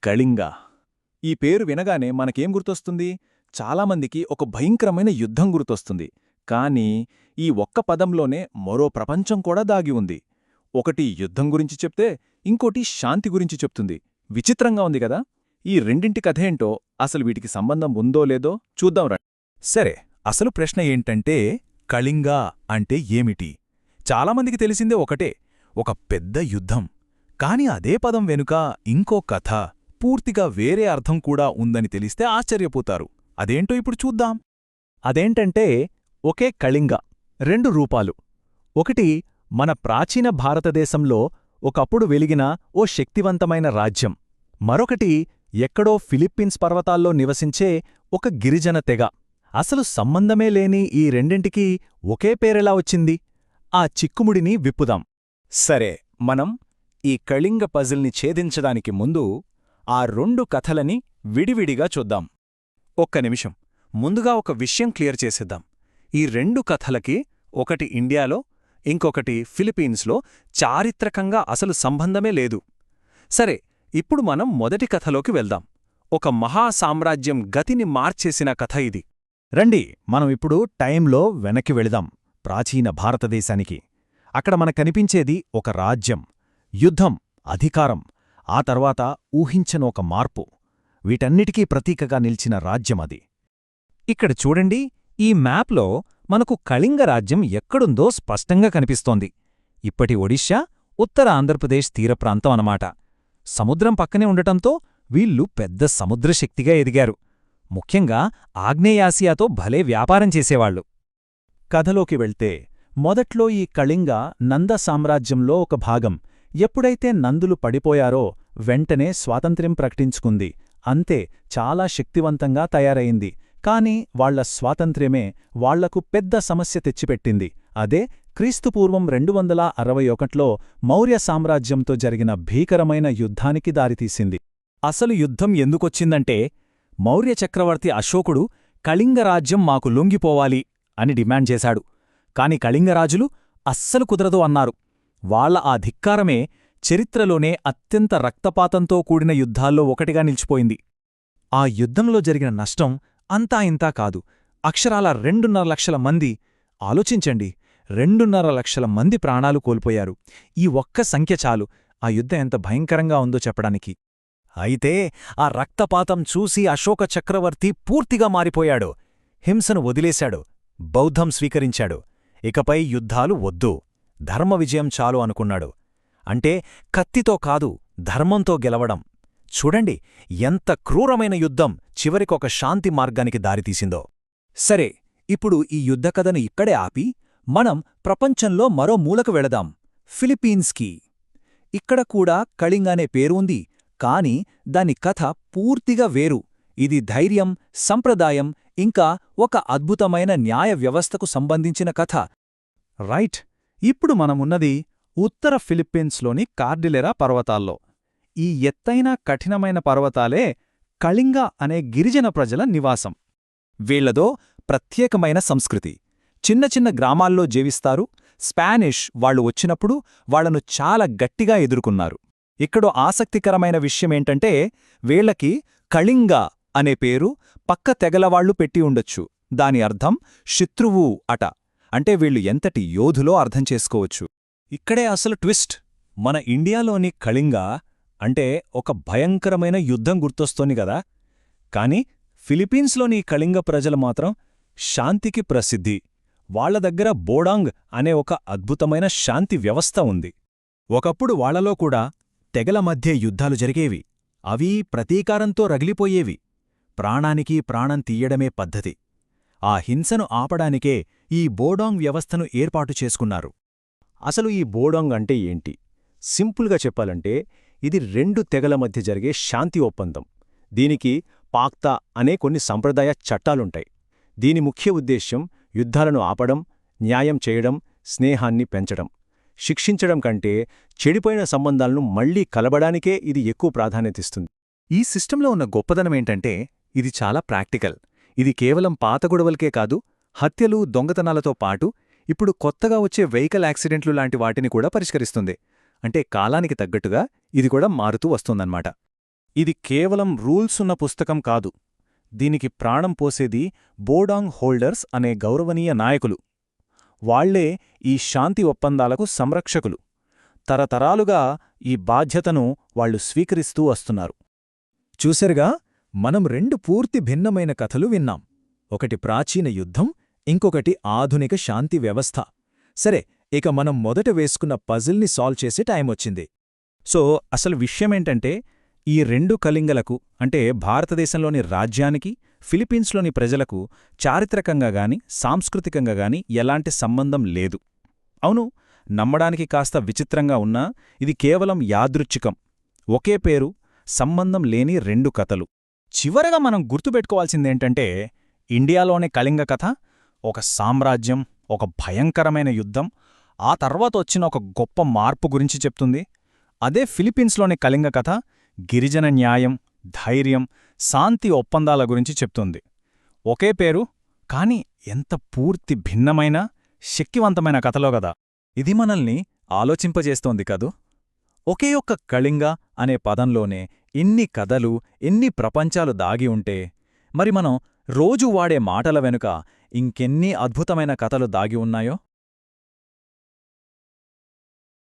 కళింగ. ఈ పేరు వినగానే మనకేం గుర్తొస్తుంది? చాలామందికి ఒక భయంకరమైన యుద్ధం గుర్తొస్తుంది. కానీ ఈ ఒక్క పదంలోనే మరో ప్రపంచం కూడా దాగి ఉంది. ఒకటి యుద్ధం గురించి చెప్తే ఇంకోటి శాంతి గురించి చెప్తుంది. విచిత్రంగా ఉంది కదా? ఈ రెండింటి కథేంటో, అసలు వీటికి సంబంధం ఉందో లేదో చూద్దాం రండి. సరే, అసలు ప్రశ్న ఏంటంటే కళింగ అంటే ఏమిటి? చాలామందికి తెలిసిందే ఒకటే, ఒక పెద్ద యుద్ధం. కాని అదే పదం వెనుక ఇంకో కథ, పూర్తిగా వేరే అర్థం కూడా ఉందని తెలిస్తే ఆశ్చర్యపోతారు. అదేంటో ఇప్పుడు చూద్దాం. అదేంటంటే ఒకే కళింగ, రెండు రూపాలు. ఒకటి మన ప్రాచీన భారతదేశంలో ఒకప్పుడు వెలిగిన ఓ శక్తివంతమైన రాజ్యం. మరొకటి ఎక్కడో ఫిలిప్పీన్స్ పర్వతాల్లో నివసించే ఒక గిరిజన తెగ. అసలు సంబంధమే లేని ఈ రెండింటికీ ఒకే పేరెలా వచ్చింది? ఆ చిక్కుముడిని విప్పుదాం. సరే, మనం ఈ కళింగ పజిల్ని ఛేదించడానికి ముందు ఆ రెండు కథలని విడివిడిగా చూద్దాం. ఒక్క నిమిషం, ముందుగా ఒక విషయం క్లియర్ చేసేద్దాం. ఈ రెండు కథలకి, ఒకటి ఇండియాలో, ఇంకొకటి ఫిలిప్పీన్స్లో, చారిత్రకంగా అసలు సంబంధమే లేదు. సరే, ఇప్పుడు మనం మొదటి కథలోకి వెళ్దాం. ఒక మహాసామ్రాజ్యం గతిని మార్చేసిన కథ ఇది. రండి, మనం ఇప్పుడు టైంలో వెనక్కి వెళదాం, ప్రాచీన భారతదేశానికి. అక్కడ మనకనిపించేది ఒక రాజ్యం, యుద్ధం, అధికారం, ఆ తర్వాత ఊహించని ఒక మార్పు. వీటన్నిటికీ ప్రతీకగా నిలిచిన రాజ్యమది. ఇక్కడ చూడండి, ఈ మ్యాప్లో మనకు కళింగ రాజ్యం ఎక్కడుందో స్పష్టంగా కనిపిస్తోంది. ఇప్పటి ఒడిషా, ఉత్తర ఆంధ్రప్రదేశ్ తీరప్రాంతం అన్నమాట. సముద్రం పక్కనే ఉండటంతో వీళ్ళు పెద్ద సముద్రశక్తిగా ఎదిగారు. ముఖ్యంగా ఆగ్నేయాసియాతో భలే వ్యాపారం చేసేవాళ్లు. కథలోకి వెళ్తే మొదట్లో ఈ కళింగ నంద సామ్రాజ్యంలో ఒక భాగం. ఎప్పుడైతే నందులు పడిపోయారో వెంటనే స్వాతంత్ర్యం ప్రకటించుకుంది. అంతే, చాలా శక్తివంతంగా తయారైంది. కాని వాళ్ల స్వాతంత్ర్యమే వాళ్లకు పెద్ద సమస్య తెచ్చిపెట్టింది. అదే క్రీస్తుపూర్వం 261లో మౌర్య సామ్రాజ్యంతో జరిగిన భీకరమైన యుద్ధానికి దారితీసింది. అసలు యుద్ధం ఎందుకొచ్చిందంటే, మౌర్య చక్రవర్తి అశోకుడు కళింగరాజ్యం మాకు లొంగిపోవాలి అని డిమాండ్ చేశాడు. కాని కళింగరాజులు అస్సలు కుదరదు అన్నారు. వాళ్ల ఆ ధిక్కారమే చరిత్రలోనే అత్యంత రక్తపాతంతో కూడిన యుద్ధాల్లో ఒకటిగా నిలిచిపోయింది. ఆ యుద్ధంలో జరిగిన నష్టం అంతా ఇంతా కాదు, అక్షరాల 2.5 లక్షల మంది. ఆలోచించండి, 2.5 లక్షల మంది ప్రాణాలు కోల్పోయారు. ఈ ఒక్క సంఖ్య చాలు ఆ యుద్ధం ఎంత భయంకరంగా ఉందో చెప్పడానికి. అయితే ఆ రక్తపాతం చూసి అశోక చక్రవర్తి పూర్తిగా మారిపోయాడు. హింసను వదిలేశాడు, బౌద్ధం స్వీకరించాడు. ఇకపై యుద్ధాలు వద్దు, ధర్మ విజయం చాలు అనుకున్నాడు. అంటే కత్తితో కాదు, ధర్మంతో గెలవడం. చూడండి, ఎంత క్రూరమైన యుద్ధం చివరికొక శాంతి మార్గానికి దారితీసిందో. సరే, ఇప్పుడు ఈ యుద్ధకథను ఇక్కడే ఆపి మనం ప్రపంచంలో మరో మూలకు వెళదాం, ఫిలిప్పీన్స్కి. ఇక్కడ కూడా కళింగ అనే పేరు ఉంది, కాని దాని కథ పూర్తిగా వేరు. ఇది ధైర్యం, సంప్రదాయం, ఇంకా ఒక అద్భుతమైన న్యాయ వ్యవస్థకు సంబంధించిన కథ. రైట్, ఇప్పుడు మనమున్నది ఉత్తర ఫిలిప్పీన్స్లోని కార్డిలెరా పర్వతాల్లో. ఈ ఎత్తైన కఠినమైన పర్వతాలే కళింగ అనే గిరిజన ప్రజల నివాసం. వీళ్లదో ప్రత్యేకమైన సంస్కృతి. చిన్న చిన్న గ్రామాల్లో జీవిస్తారు. స్పానిష్ వాళ్లు వచ్చినప్పుడు వాళ్లను చాలా గట్టిగా ఎదుర్కొన్నారు. ఇక్కడో ఆసక్తికరమైన విషయమేంటంటే, వీళ్లకి కళింగ అనే పేరు పక్క తెగలవాళ్లు పెట్టి ఉండొచ్చు. దాని అర్థం శత్రువు అట. అంటే వీళ్లు ఎంతటి యోధులో అర్థం చేసుకోవచ్చు. ఇక్కడే అసలు ట్విస్ట్. మన ఇండియాలోని కళింగ అంటే ఒక భయంకరమైన యుద్ధం గుర్తొస్తోంది గదా. కాని ఫిలిప్పీన్స్లోని కళింగ ప్రజలు మాత్రం శాంతికి ప్రసిద్ధి. వాళ్ల దగ్గర బోడాంగ్ అనే ఒక అద్భుతమైన శాంతి వ్యవస్థ ఉంది. ఒకప్పుడు వాళ్లలో కూడా తెగల మధ్య యుద్ధాలు జరిగేవి. అవి ప్రతీకారంతో రగిలిపోయేవి. ప్రాణానికి ప్రాణం తీయడమే పద్ధతి. ఆ హింసను ఆపడానికే ఈ బోడాంగ్ వ్యవస్థను ఏర్పాటు చేసుకున్నారు. అసలు ఈ బోడాంగ్ అంటే ఏంటి? సింపుల్గా చెప్పాలంటే, ఇది 2 తెగల మధ్య జరిగే శాంతి ఒప్పందం. దీనికి పాక్తా అనే కొన్ని సంప్రదాయ చట్టాలుంటాయి. దీని ముఖ్య ఉద్దేశ్యం యుద్ధాలను ఆపడం, న్యాయం చేయడం, స్నేహాన్ని పెంచడం. శిక్షించడం కంటే చెడిపోయిన సంబంధాలను మళ్లీ కలబడానికే ఇది ఎక్కువ ప్రాధాన్యతిస్తుంది. ఈ సిస్టంలో ఉన్న గొప్పదనమేంటంటే, ఇది చాలా ప్రాక్టికల్. ఇది కేవలం పాత గొడవలకే కాదు, హత్యలు, దొంగతనాలతో పాటు ఇప్పుడు కొత్తగా వచ్చే వెహికల్ యాక్సిడెంట్లు లాంటి వాటిని కూడా పరిష్కరిస్తుంది. అంటే కాలానికి తగ్గట్టుగా ఇది కూడా మారుతూ వస్తుందన్నమాట. ఇది కేవలం రూల్సున్న పుస్తకం కాదు. దీనికి ప్రాణం పోసేది బోడాంగ్ హోల్డర్స్ అనే గౌరవనీయ నాయకులు. వాళ్లే ఈ శాంతి ఒప్పందాలకు సంరక్షకులు. తరతరాలుగా ఈ బాధ్యతను వాళ్లు స్వీకరిస్తూ వస్తున్నారు. చూశారుగా, మనం రెండు పూర్తి భిన్నమైన కథలు విన్నాం. ఒకటి ప్రాచీన యుద్ధం, ఇంకొకటి ఆధునిక శాంతి వ్యవస్థ. సరే, ఇక మనం మొదట వేసుకున్న పజిల్ని సాల్వ్ చేసే టైమొచ్చింది. సో అసలు విషయమేంటంటే, ఈ రెండు కళింగలకు అంటే భారతదేశంలోని రాజ్యానికి, ఫిలిప్పీన్స్లోని ప్రజలకు చారిత్రకంగా గాని సాంస్కృతికంగా గాని ఎలాంటి సంబంధం లేదు. అవును, నమ్మడానికి కాస్త విచిత్రంగా ఉన్నా ఇది కేవలం యాదృచ్ఛికం. ఒకే పేరు, సంబంధం లేని రెండు కథలు. చివరగా మనం గుర్తుపెట్టుకోవాల్సిందేంటంటే, ఇండియాలోని కళింగ కథ ఒక సామ్రాజ్యం, ఒక భయంకరమైన యుద్ధం, ఆ తర్వాత వచ్చిన ఒక గొప్ప మార్పు గురించి చెప్తుంది. అదే ఫిలిప్పీన్స్లోని కళింగ కథ గిరిజన న్యాయం, ధైర్యం, శాంతి ఒప్పందాల గురించి చెప్తుంది. ఒకే పేరు, కాని ఎంత పూర్తి భిన్నమైన, శక్తివంతమైన కథలో గదా. ఇది మనల్ని ఆలోచింపజేస్తోంది కదూ. ఒకే ఒక్క కళింగ అనే పదంలోనే ఇన్ని కథలు, ఎన్ని ప్రపంచాలు దాగి ఉంటే, మరి మనం రోజూ వాడే మాటల వెనుక ఇంకెన్ని అద్భుతమైన కథలు దాగి ఉన్నాయో.